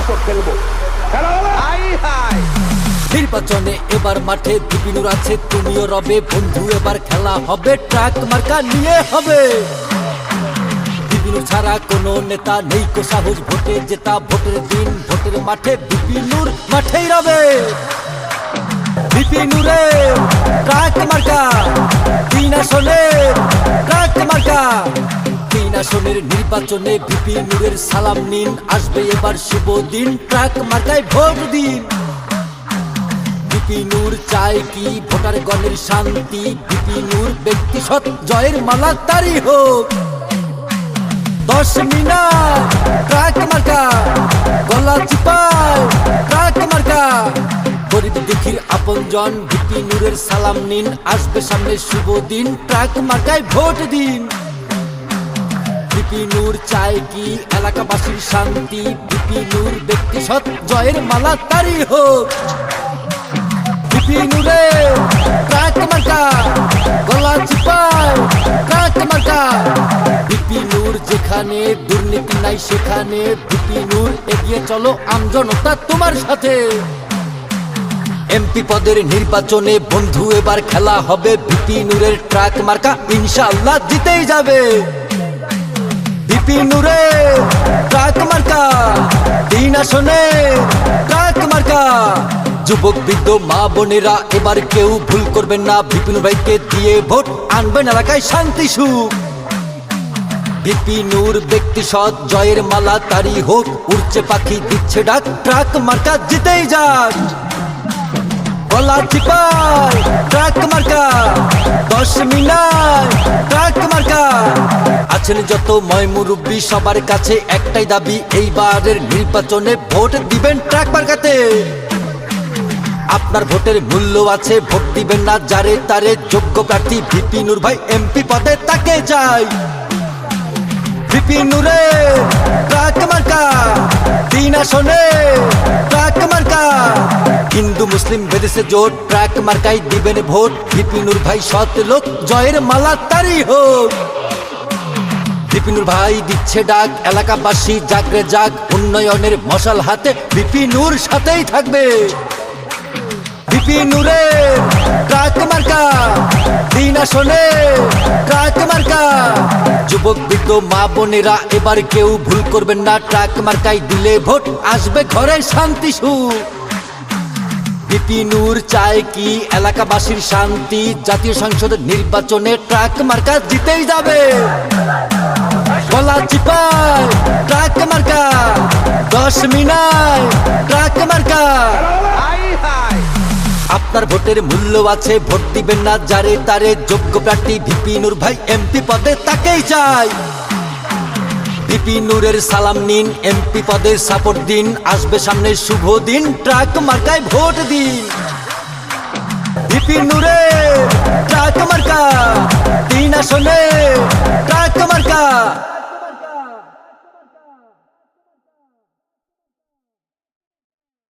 আসর খেলবো। নির্বাচনে এবার মাঠে বিপিনুর আছে, তুমিও রবে বন্ধু, এবার খেলা হবে ট্রাক মার্কা নিয়ে হবে। বিপিনুর ছাড়া কোনো নেতা নেই কো সাহস ভোটে জেতা, ভোটের দিন ভোটের মাঠে বিপিনুর মাঠেই রবে। বিপিনুরে ট্রাক মার্কা, 3 আসনে ট্রাক মার্কা। 3 আসনের নির্বাচনে বিপিনুরের সালাম নিন, আসবে এবার শুভ দিন, ট্রাক মার্কায় ভোট দিন। বিপিনুর চায় কি ভোটার গণের শান্তি, বিপিনুর ব্যক্তি সৎ, জয়ের মালা তারি হোক। 10 মিনিট ট্রাক মার্কা, গলা চিপায় ট্রাক মার্কা। গরিব দুঃখীর আপনজন বিপিনুরের সালাম নিন, আসবে সামনে শুভ দিন, ট্রাক মার্কায় ভোট দিন। বিপিনুর চায় কি এলাকাবাসীর শান্তি, বিপিনুর ব্যক্তি সৎ, জয়ের মালা তারি হোক। বিপিনুরে ট্রাক মার্কা, গলা চিপায় ট্রাক মার্কা। বিপিনুর যেখানে দুর্নীতি নাই সেখানে, বিপিনুর এগিয়ে চলো আমজনতা তোমার সাথে। এমপি পদের নির্বাচনে বন্ধু এবার খেলা হবে, বিপিনুরের ট্রাক মার্কা ইনশাআল্লাহ জিতেই যাবে। বিপিনুরে ট্রাক মার্কা, 3 আসনে ট্রাক মার্কা। যুবক বৃদ্ধ মা বোনেরা এবার কেউ ভুল করবেন না, বিপিনুর ভাইকে দিয়ে ভোট আনবেন এলাকায় শান্তি সুখ। বিপিনুর ব্যক্তি সৎ, জয়ের মালা তারি হোক, উড়ছে পাখি দিচ্ছে ডাক, ট্রাক মার্কা জিতেই যাক। গলা চিপায় ট্রাক মার্কা, 10 মিনিট ট্রাক মার্কা। আছেন যত ময় মুরব্বী সবার কাছে একটাই দাবি, এইবারের নির্বাচনে ভোট দিবেন ট্রাক মার্কাতে। আপনার ভোটের মূল্য আছে, ভোট দিবেন না যারে তারে, যোগ্য প্রার্থী বিপিনুর ভাই এমপি পদে তাকে চাই। বিপিনুরে ট্রাক মার্কা, 3 আসনে ট্রাক মার্কা। হিন্দু মুসলিম বেদেশে জোট, ট্রাক মার্কাই দিবেন ভোট, বিপিনুর ভাই সৎ লোক, জয়ের মালা তারি হোক। বিপিনুর ভাই দিচ্ছে ডাক, এলাকাবাসী জাগরে জাগ, উন্নয়নের মশাল হাতে বিপিনুর সাথেই থাকবে। বিপিনুরে ট্রাক মার্কা, 3 আসনে ট্রাক মার্কা। যুবক বৃদ্ধ মা বোনেরা এবার কেউ ভুল করবেন না, ট্রাক মার্কাই দিলে ভোট আসবে ঘরে শান্তি সুখ। বিপিনুর চায় কি এলাকাবাসীর শান্তি, জাতীয় সংসদের নির্বাচনে ট্রাক মার্কা জিতেই যাবে। গলা চিপায় ট্রাক মার্কা, 10 মিনিট ট্রাক মার্কা। আপনার ভোটের মূল্য আছে, ভোট দিবেন না যারে তারে, যোগ্য প্রার্থী বিপিনুর ভাই এমপি পদে তাকেই চাই। বিপিনুরের সালাম নিন, এমপি পদে সাপোর্ট দিন, আসবে সামনে শুভ দিন, ট্রাক মার্কায় ভোট দিন। বিপিনুরে ট্রাক মার্কা, 3 আসনে